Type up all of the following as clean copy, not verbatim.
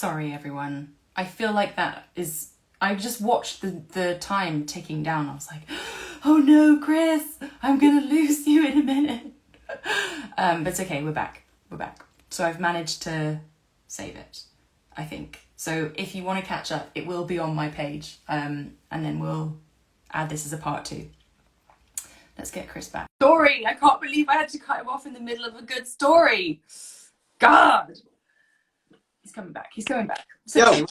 Sorry, everyone. I feel like that is. I just watched the time ticking down. I was like, oh no, Chris, I'm gonna lose you in a minute. But it's okay. We're back. We're back. So I've managed to save it, I think. So if you want to catch up, it will be on my page, and then we'll add this as a part 2. Let's get Chris back. Story. I can't believe I had to cut him off in the middle of a good story. God. He's coming back. He's coming back. So, Yo,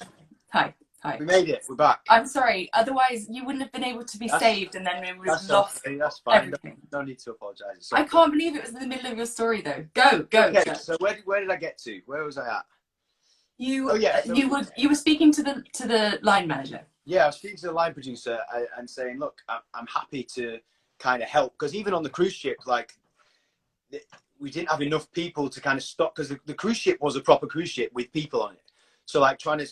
hi. Hi. we made it. We're back. I'm sorry. Otherwise, you wouldn't have been able to be saved, and then we would have lost That's fine. everything. No need to apologise. I can't believe it was in the middle of your story, though. Go. Okay, Go. so where did I get to? Where was I at? You were speaking to the line manager. Yeah, I was speaking to the line producer and saying, look, I'm happy to kind of help, because even on the cruise ship, like, we didn't have enough people to kind of stop, because the cruise ship was a proper cruise ship with people on it. So like trying to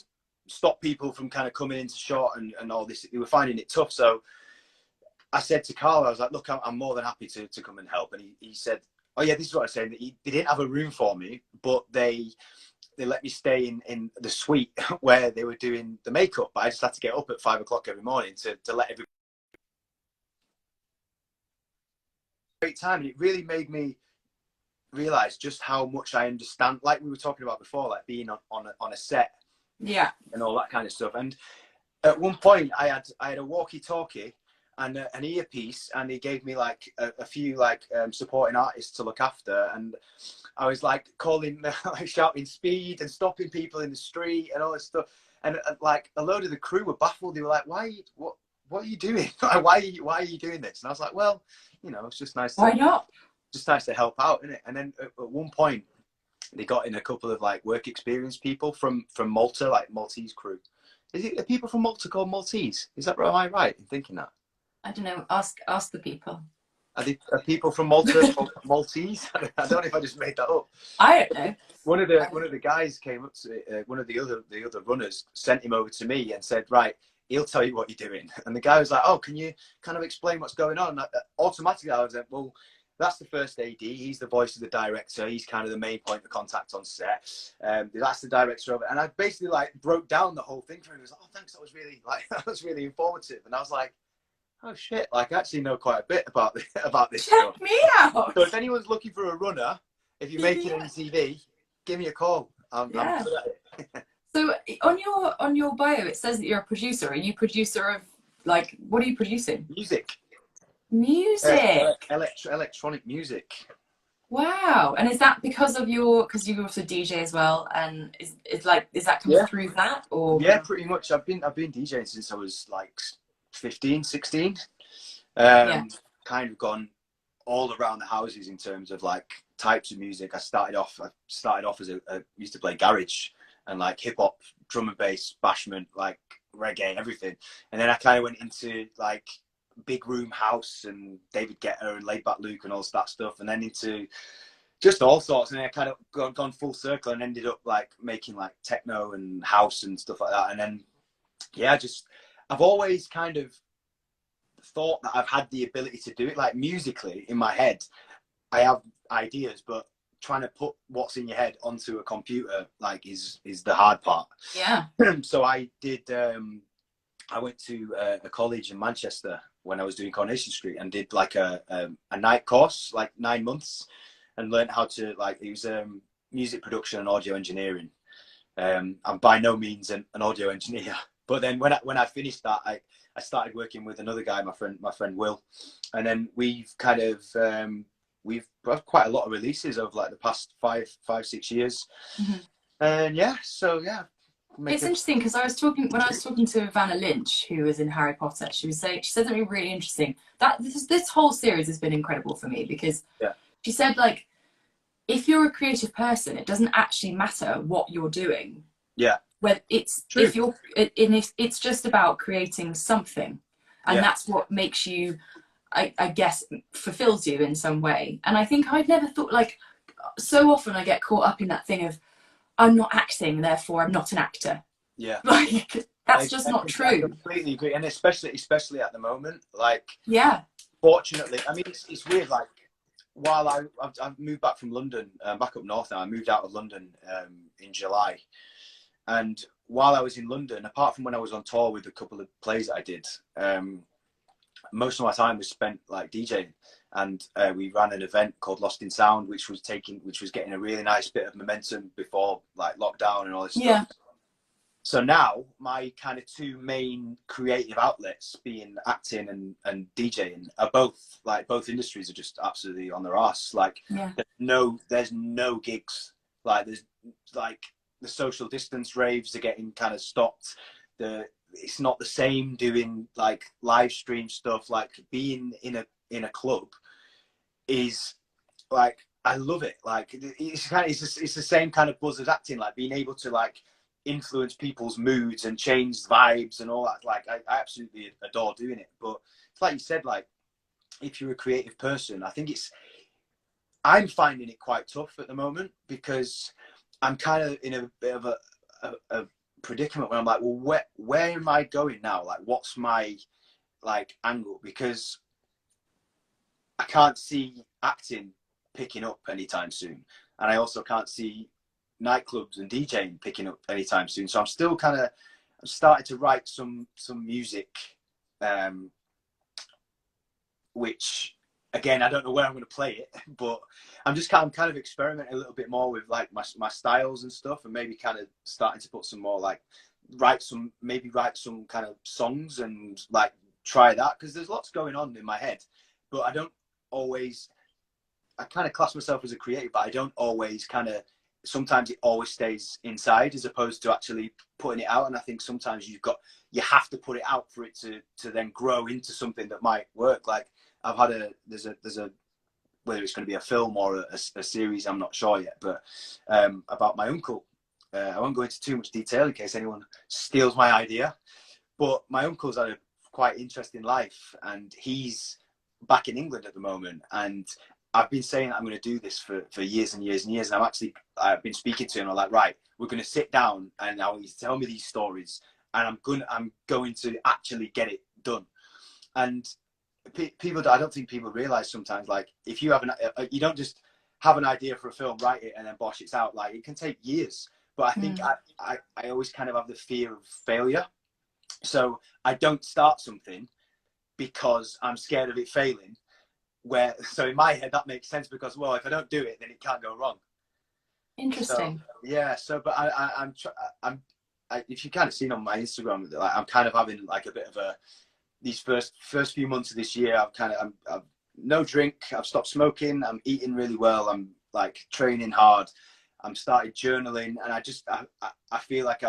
stop people from kind of coming into shore and all this, they were finding it tough. So I said to Carl, I was like, look, I'm more than happy to come and help. And he said, oh yeah, this is what I was saying, that they didn't have a room for me, but they let me stay in the suite where they were doing the makeup. But I just had to get up at 5 o'clock every morning to let everybody. Great time. And it really made me realize just how much I understand, like we were talking about before, like being on a set. Yeah. And all that kind of stuff. And at one point I had a walkie-talkie and an earpiece, and he gave me like a few like supporting artists to look after, and I was like calling, like shouting speed and stopping people in the street and all this stuff. And like a load of the crew were baffled. They were like, what are you doing? why are you doing this? And I was like, well, you know, it's just nice to, why not? Just nice to help out, isn't it? And then at one point they got in a couple of like work experience people from Malta, like Maltese crew. Are people from Malta called Maltese? Is that right? Am I right in thinking that? I don't know. Ask the people. Are people from Malta called Maltese? I don't know if I just made that up. I don't know. One of the guys came up to one of the other runners, sent him over to me and said, right, he'll tell you what you're doing. And the guy was like, oh, can you kind of explain what's going on? And automatically I was like, well, that's the first AD. He's the voice of the director. He's kind of the main point of contact on set. That's the director of it. And I basically like broke down the whole thing for him. He was like, oh, thanks. That was really that was really informative. And I was like, oh shit, like I actually know quite a bit about this Check stuff. me out. So if anyone's looking for a runner, if you're making any TV, give me a call. I'm good at it. So on your bio, it says that you're a producer. Are you producer of, like, what are you producing? Music. Electronic music. Wow. And is that because you also DJ as well? And is that coming through that, or? Yeah, pretty much. I've been DJing since I was like 15, 16. Kind of gone all around the houses in terms of like types of music. I started off as I used to play garage and like hip hop, drum and bass, bashment, like reggae, everything. And then I kind of went into like big room house and David Guetta and Laid Back Luke and all that stuff, and then into just all sorts. And then I kind of gone full circle and ended up like making like techno and house and stuff like that. And then I've always kind of thought that I've had the ability to do it, like musically in my head. I have ideas, but trying to put what's in your head onto a computer like is the hard part. Yeah. So I went to a college in Manchester when I was doing Coronation Street and did like a night course, like 9 months, and learned how to, like, it was music production and audio engineering. I'm by no means an audio engineer, but then when I finished that, I started working with another guy, my friend Will, and then we've kind of we've got quite a lot of releases over like the past 5-6 years. Mm-hmm. And it's interesting because I was talking to Vanna Lynch, who was in Harry Potter. She said something really interesting, that this whole series has been incredible for me, because she said, like, if you're a creative person, it doesn't actually matter what you're doing. Yeah. Where it's true. It's just about creating something, and that's what makes you, I guess, fulfills you in some way. And I think I'd never thought, like, so often I get caught up in that thing of, I'm not acting, therefore I'm not an actor. Yeah. Like, that's just not true. I completely agree. And especially at the moment, like, fortunately, I mean, it's weird, like, while I've moved back from London, back up north now, I moved out of London in July. And while I was in London, apart from when I was on tour with a couple of plays that I did, most of my time was spent like DJing. And we ran an event called Lost in Sound, which was getting a really nice bit of momentum before like lockdown and all this stuff. So now my kind of two main creative outlets, being acting and DJing, are both industries are just absolutely on their arse. Like there's no gigs. Like there's like the social distance raves are getting kind of stopped. It's not the same doing like live stream stuff. Like being in a club is like, I love it. Like it's the same kind of buzz as acting. Like being able to like influence people's moods and change vibes and all that. Like I absolutely adore doing it. But it's like you said, like if you're a creative person, I think I'm finding it quite tough at the moment, because I'm kind of in a bit of a predicament where I'm like, well, where am I going now? Like what's my like angle? Because I can't see acting picking up anytime soon, and I also can't see nightclubs and DJing picking up anytime soon. So I'm still I'm starting to write some music, which again, I don't know where I'm going to play it, but I'm just kind of experimenting a little bit more with like my styles and stuff, and maybe kind of starting to put some more like write some kind of songs and like try that, because there's lots going on in my head, but I kind of class myself as a creative, but I don't always sometimes it always stays inside as opposed to actually putting it out. And I think sometimes you have to put it out for it to then grow into something that might work. Like I've had there's a whether it's going to be a film or a series, I'm not sure yet, but about my uncle. I won't go into too much detail in case anyone steals my idea, but my uncle's had a quite interesting life, and he's back in England at the moment, and I've been saying that I'm going to do this for years and years and years, and I've been speaking to him. I'm like, right, we're going to sit down and now he's tell me these stories, and I'm going to actually get it done. And I don't think people realize sometimes, like if you have you don't just have an idea for a film, write it, and then bosh, it's out. Like it can take years. But I think I always kind of have the fear of failure, so I don't start something because I'm scared of it failing. So in my head that makes sense, because well, if I don't do it, then it can't go wrong. Interesting. But I'm if you kind of seen on my Instagram, like I'm kind of having like a bit of these first few months of this year, I've no drink, I've stopped smoking, I'm eating really well, I'm like training hard, I'm started journaling, and I feel like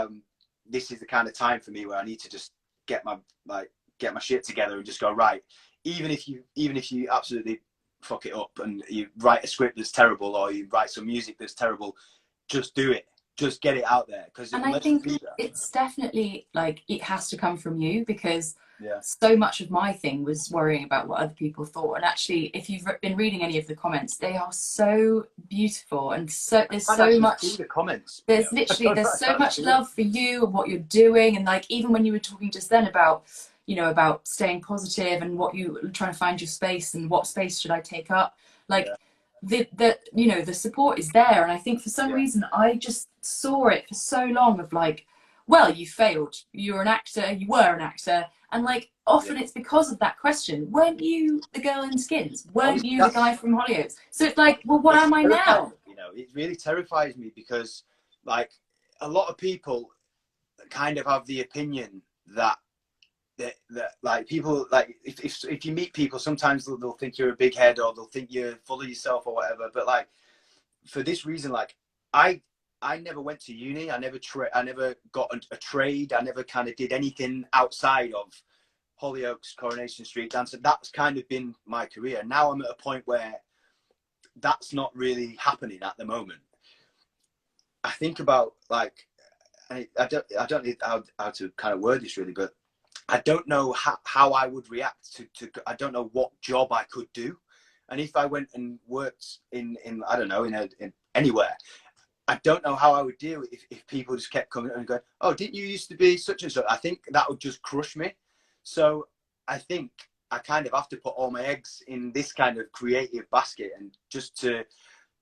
this is the kind of time for me where I need to just get my shit together and just go, right, even if you absolutely fuck it up and you write a script that's terrible, or you write some music that's terrible, just do it. Just get it out there. And I think it's definitely like it has to come from you, because so much of my thing was worrying about what other people thought. And actually, if you've been reading any of the comments, they are so beautiful, and there's so much. The comments. There's literally there's so much love for you and what you're doing, and like even when you were talking just then about about staying positive and what you trying to find your space and what space should I take up, like the support is there. And I think for some reason I just saw it for so long of like, well, you failed, you were an actor, and like often it's because of that question, weren't you the girl in Skins, weren't you the guy from Hollyoaks? So it's like, well, what am I now? It really terrifies me, because like a lot of people kind of have the opinion that like people, like if you meet people, sometimes they'll think you're a big head, or they'll think you're full of yourself or whatever. But like for this reason, like I never went to uni, I never got a trade, I never kind of did anything outside of Hollyoaks, Coronation Street dance. That's kind of been my career. Now I'm at a point where that's not really happening at the moment. I think about like, I don't know how to kind of word this really, but I don't know how I would react to I don't know what job I could do. And if I went and worked in I don't know, in anywhere, I don't know how I would deal if people just kept coming and going, oh, didn't you used to be such and such? I think that would just crush me. So I think I kind of have to put all my eggs in this kind of creative basket, and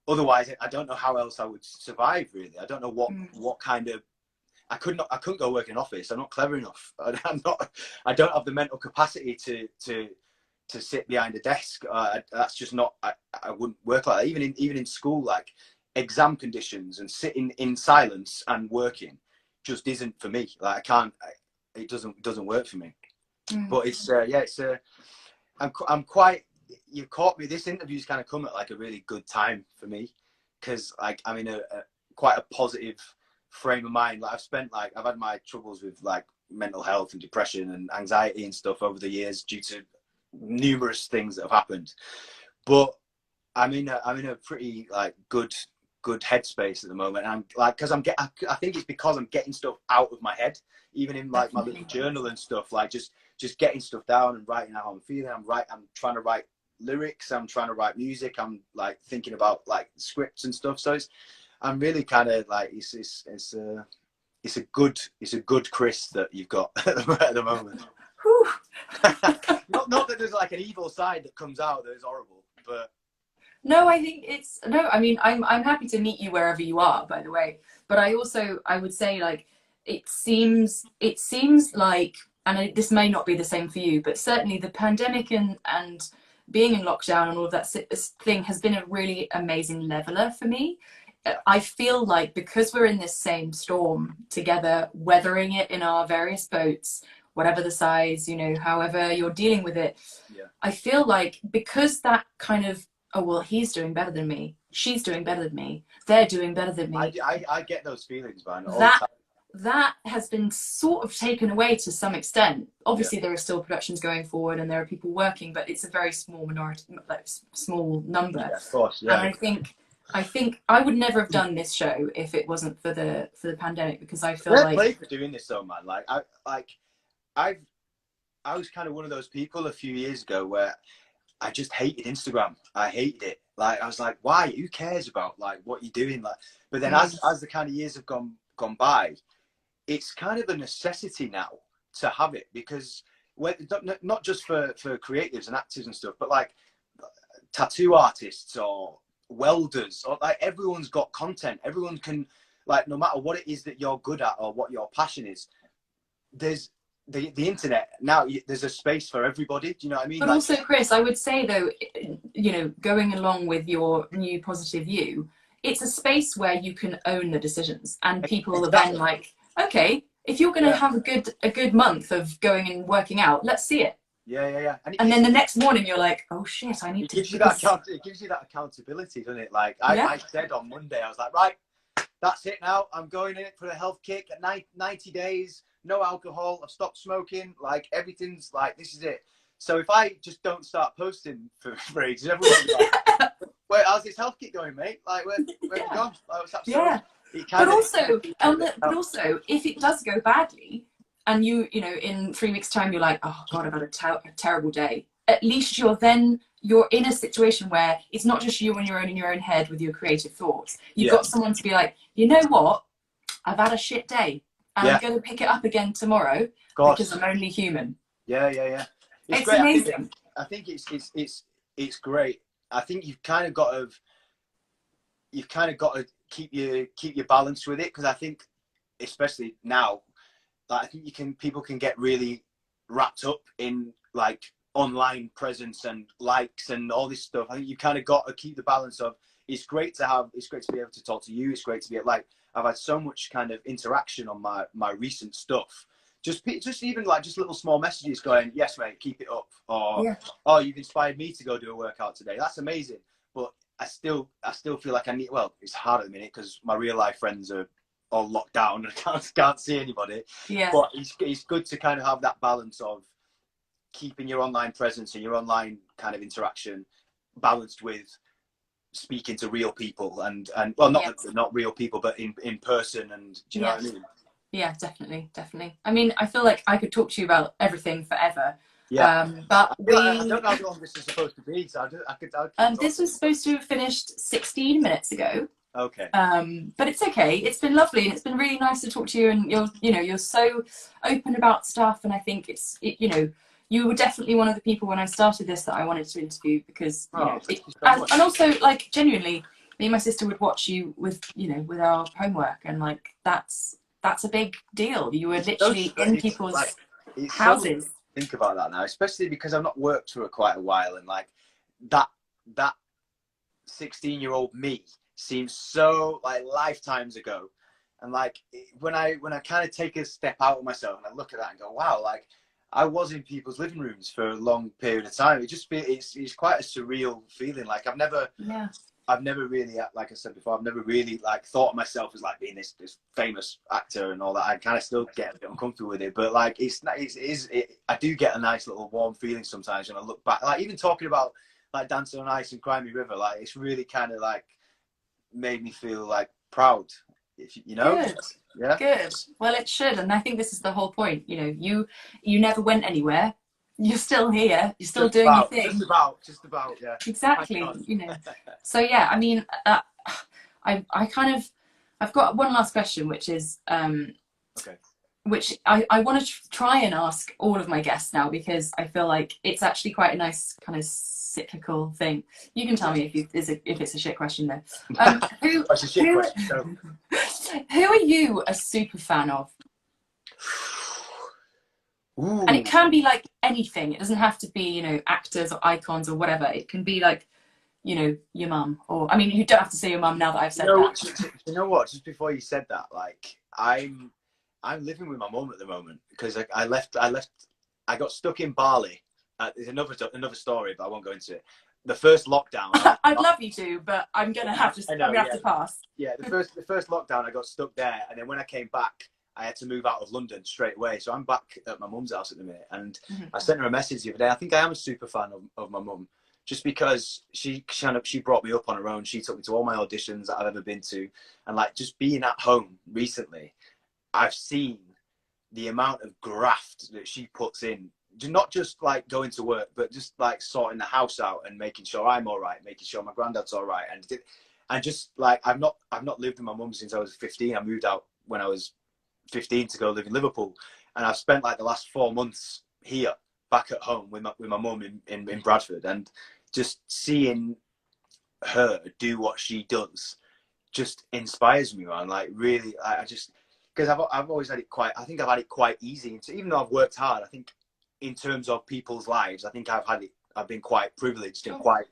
otherwise I don't know how else I would survive really. I don't know what kind of I couldn't go work in an office. I'm not clever enough. I don't have the mental capacity to sit behind a desk. That's just not. I wouldn't work like that. Even in school, like exam conditions and sitting in silence and working just isn't for me. Like I can't. It doesn't work for me. But it's I'm quite. You've caught me. This interview's kind of come at like a really good time for me, because like I'm in a quite a positive frame of mind. Like I've had my troubles with like mental health and depression and anxiety and stuff over the years due to numerous things that have happened. But I'm in a pretty like good headspace at the moment. And I'm like, because I think it's because I'm getting stuff out of my head, even in like my little journal and stuff. Like just getting stuff down and writing how I'm feeling. I'm trying to write lyrics. I'm trying to write music. I'm like thinking about like scripts and stuff. So I'm really kind of like it's a good Chris that you've got at the moment. not that there's like an evil side that comes out that is horrible, but no, I think I mean, I'm happy to meet you wherever you are, by the way. But I would say like it seems like, and this may not be the same for you, but certainly the pandemic and being in lockdown and all of that thing has been a really amazing leveler for me. I feel like because we're in this same storm together, weathering it in our various boats, whatever the size, however you're dealing with it. Yeah. I feel like because that kind of, oh, well, he's doing better than me. She's doing better than me. They're doing better than me. I get those feelings, man. That has been sort of taken away to some extent. Obviously, there are still productions going forward and there are people working, but it's a very small minority, like small number. Yeah, of course. Yeah. And I think I would never have done this show if it wasn't for the pandemic, because I feel Fair like play for doing this though, man. Like I was kind of one of those people a few years ago where I just hated Instagram. I hated it. Like I was like, why? Who cares about like what you're doing? Like, but then as the kind of years have gone by, it's kind of a necessity now to have it, because not just for creatives and actors and stuff, but like tattoo artists or welders, or like everyone's got content. Everyone can, like, no matter what it is that you're good at or what your passion is, there's the internet now. There's a space for everybody. Do you know what I mean? But also, Chris, I would say though, going along with your new positive you, it's a space where you can own the decisions, and people are then like, okay, if you're going to have a good month of going and working out, let's see it. Yeah. And then the next morning you're like, oh shit, I need to. It gives you that accountability, doesn't it? Like I said on Monday, I was like, right, that's it now. I'm going in it for a health kick at 90 days, no alcohol. I've stopped smoking. Like everything's like, this is it. So if I just don't start posting for ages, everyone's like, wait, how's this health kick going, mate? Like where have you gone? Like, what's up? Yeah. But also, if it does go badly, and you in 3 weeks' time you're like, oh god, I've had a terrible day. At least you're in a situation where it's not just you on your own in your own head with your creative thoughts. You've got someone to be like, you know what? I've had a shit day, and I'm going to pick it up again tomorrow because I'm only human. Yeah. It's great. Amazing. I think it's great. I think you've kind of got to keep your balance with it, because I think especially now, like, I think people can get really wrapped up in like online presence and likes and all this stuff. I think you kind of got to keep the balance of, it's great to be able to talk to you. It's great to be like, I've had so much kind of interaction on my recent stuff. Just even like just little small messages going, yes mate, keep it up, or oh, you've inspired me to go do a workout today. That's amazing. But I still feel like it's hard at the minute because my real life friends are all locked down and can't see anybody. Yeah. But it's good to kind of have that balance of keeping your online presence and your online kind of interaction balanced with speaking to real people and well, not real people, but in person. And do you know what I mean? Yeah, definitely. I mean, I feel like I could talk to you about everything forever. Yeah. But I don't know how long this is supposed to be, so I could this was supposed to have finished 16 minutes ago. Okay. But it's okay. It's been lovely, and it's been really nice to talk to you. And you're so open about stuff, and I think you were definitely one of the people when I started this that I wanted to interview, because and also like genuinely, me and my sister would watch you with with our homework, and like that's that's a big deal. You were It's literally so, in it's people's like, it's so weird houses. to think about that now, especially because I've not worked for quite a while, and like that 16-year-old me seems so like lifetimes ago. And like when I kind of take a step out of myself and I look at that and go, wow, like I was in people's living rooms for a long period of time. It's quite a surreal feeling. Like Yeah. I've never really, like I said before, I've never really like thought of myself as like being this famous actor and all that. I kind of still get a bit uncomfortable with it, but like I do get a nice little warm feeling sometimes when I look back. Like even talking about like Dancing on Ice and Cry Me River, like it's really kind of like made me feel like proud. If you know, Good. yeah. Good. Well, it should, and I think this is the whole point. You know, you never went anywhere. You're still here. You're still doing your thing. Just about, yeah. Exactly. You know. So yeah, I mean, I kind of, I've got one last question, which is, Okay. which I want to try and ask all of my guests now, because I feel like it's actually quite a nice kind of cyclical thing. You can tell me if it's a shit question though. That's a shit question. So. Who are you a super fan of? Ooh. And it can be like anything. It doesn't have to be, you know, actors or icons or whatever. It can be like, you know, your mum, or I mean, you don't have to say your mum now that I've said that. You know what? Just before you said that, like I'm living with my mum at the moment because I got stuck in Bali. There's another story, but I won't go into it. The first lockdown. I'd love you to, but I'm gonna have to. I'm gonna have to pass. Yeah, the first lockdown, I got stuck there, and then when I came back, I had to move out of London straight away. So I'm back at my mum's house at the minute, and I sent her a message the other day. I think I am a super fan of my mum, just because she brought me up on her own. She took me to all my auditions that I've ever been to, and like just being at home recently, I've seen the amount of graft that she puts in. Not just like going to work, but just like sorting the house out and making sure I'm all right, making sure my granddad's all right, and just like I've not lived with my mum since I was 15. I moved out when I was 15 to go live in Liverpool, and I've spent like the last 4 months here back at home with my mum in Bradford, and just seeing her do what she does just inspires me, man. Like really, I just because I've always had it quite. I think I've had it quite easy. And so even though I've worked hard, I think in terms of people's lives, I think I've been quite privileged and quite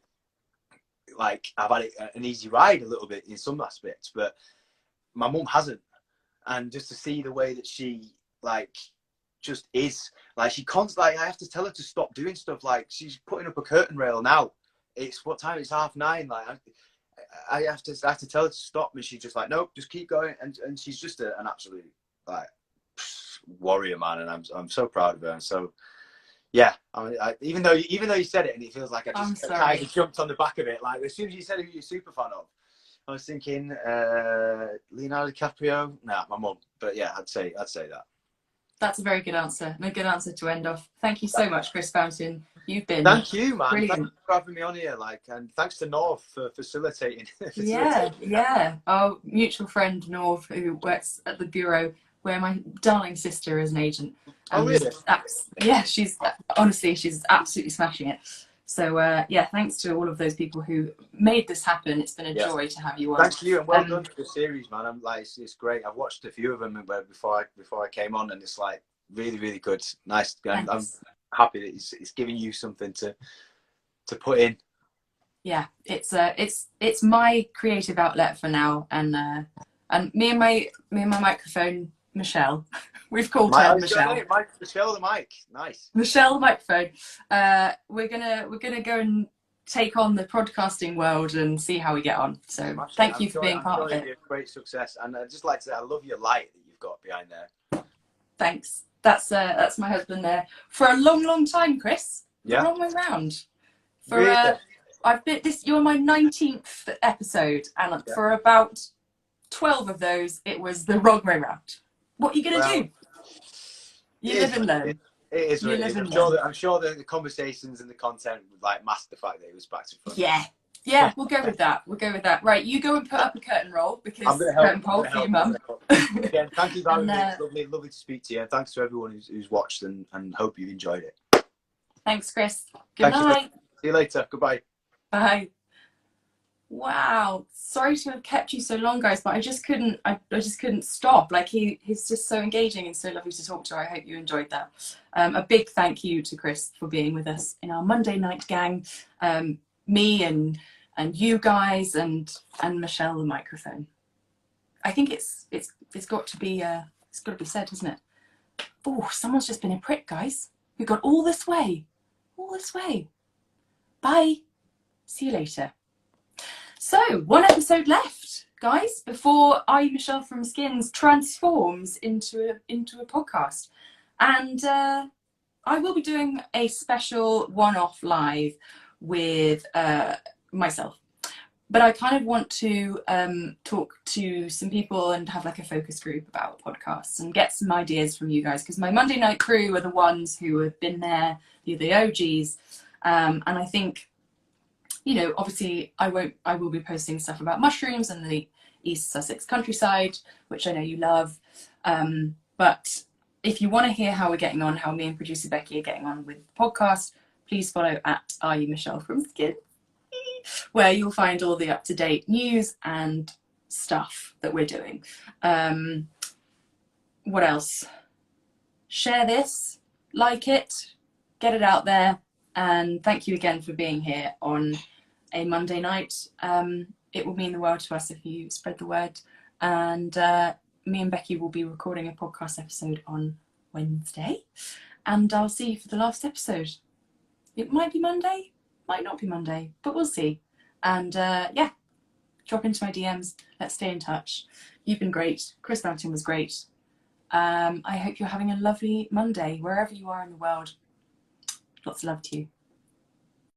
like I've had it an easy ride a little bit in some aspects, but my mum hasn't. And just to see the way that she like just is like she constantly, I have to tell her to stop doing stuff. Like she's putting up a curtain rail now. It's what time? It's 9:30. Like I have to tell her to stop, and she's just like, nope, just keep going. And she's just an absolute like warrior, man. And I'm so proud of her. And so yeah, even though you said it, and it feels like I just kind of jumped on the back of it. Like as soon as you said who you're a super fan of, I was thinking Leonardo DiCaprio. Nah, my mum. But yeah, I'd say that. That's a very good answer, and a good answer to end off. Thank you so much, Chris Fountain. You've been thank you, man. Brilliant. Thanks for having me on here. Like, and thanks to Norv for facilitating. Yeah. Our mutual friend Norv, who works at the bureau where my darling sister is an agent. Oh, really? Yeah, she's absolutely smashing it. So yeah, thanks to all of those people who made this happen. It's been a joy to have you on. Thanks to you, and well done for the series, man. I'm like, it's great. I've watched a few of them before I came on, and it's like really, really good. Nice. I'm happy that it's giving you something to put in. Yeah, it's my creative outlet for now, and me and my microphone, Michelle. We've called her Michelle. Michelle the mic. Nice. Michelle the microphone. We're gonna go and take on the podcasting world and see how we get on. So thank you for being part of it. A great success, and I'd just like to say I love your light that you've got behind there. Thanks. That's my husband there for a long time, Chris. Yeah. The wrong way round. For really? You're my 19th episode, and for about 12 of those, it was the wrong way round. What are you going to do? You live and learn. It is what it is. I'm sure the conversations and the content would like mask the fact that it was back to front. Yeah, we'll go with that. Right, you go and put up a curtain roll, because curtain pole for your mum. Again, thank you very much. Lovely to speak to you. And thanks to everyone who's watched, and hope you've enjoyed it. Thanks, Chris. Good night. See you later. Goodbye. Bye. Wow, sorry to have kept you so long, guys, but I just couldn't. I just couldn't stop. Like he's just so engaging and so lovely to talk to. I hope you enjoyed that. A big thank you to Chris for being with us in our Monday night gang. Me and you guys and Michelle the microphone. I think it's got to be said, hasn't it? Oh, someone's just been a prick, guys. We got all this way. Bye. See you later. So, one episode left, guys, before I, Michelle from Skins, transforms into a podcast. And I will be doing a special one-off live with myself. But I kind of want to talk to some people and have like a focus group about podcasts and get some ideas from you guys, because my Monday night crew are the ones who have been there, the OGs. And I think, you know, obviously I will be posting stuff about mushrooms and the East Sussex countryside, which I know you love. But if you want to hear how we're getting on, how me and producer Becky are getting on with the podcast, please follow at Are You Michelle from Skins, where you'll find all the up-to-date news and stuff that we're doing. What else? Share this, like it, get it out there, and thank you again for being here on a Monday night. It will mean the world to us if you spread the word. And me and Becky will be recording a podcast episode on Wednesday, and I'll see you for the last episode. It might be Monday, might not be Monday, but we'll see. And yeah, drop into my DMs. Let's stay in touch. You've been great. Chris Mountain was great. I hope you're having a lovely Monday wherever you are in the world. Lots of love to you.